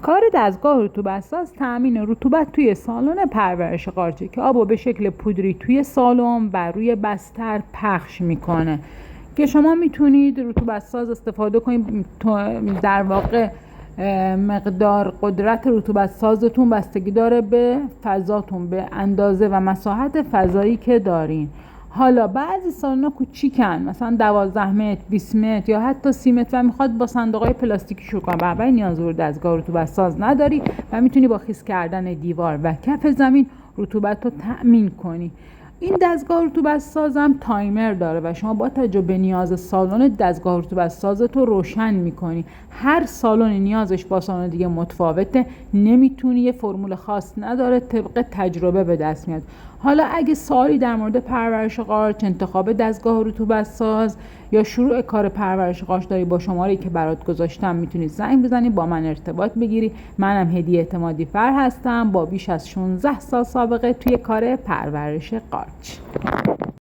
کار دستگاه رطوبت‌ساز تأمین رطوبت توی سالن پرورش قارچه که آبو به شکل پودری توی سالن بر روی بستر پخش میکنه که شما میتونید رطوبت‌ساز استفاده کنید. در واقع مقدار قدرت رطوبت‌سازتون بستگی داره به فضاتون، به اندازه و مساحت فضایی که دارین. حالا بعضی سالن‌ها کوچیکن، مثلا 12 متر، 20 متر یا حتی 30 متر و میخواد با صندوق‌های پلاستیکی شروع کنه، بنابراین نیاز به دستگاه رطوبت‌ساز نداری و میتونی با خیس کردن دیوار و کف زمین رطوبت رو تأمین کنی. این دستگاه رطوبت‌ساز هم تایمر داره و شما با توجه به نیاز سالن دستگاه رطوبت‌سازت رو روشن میکنی. هر سالن نیازش با سالن دیگه متفاوته، نمیتونی، یه فرمول خاص نداره، طبق تجربه به دست میاد. حالا اگه سوالی در مورد پرورش قارچ، انتخاب دستگاه رطوبت‌ساز یا شروع کار پرورش قارچ داری، با شماره‌ای که برات گذاشتم میتونی زنگ بزنی، با من ارتباط بگیری. منم هدیه اعتمادی فر هستم با بیش از 16 سال سابقه توی کار پرورش قارچ.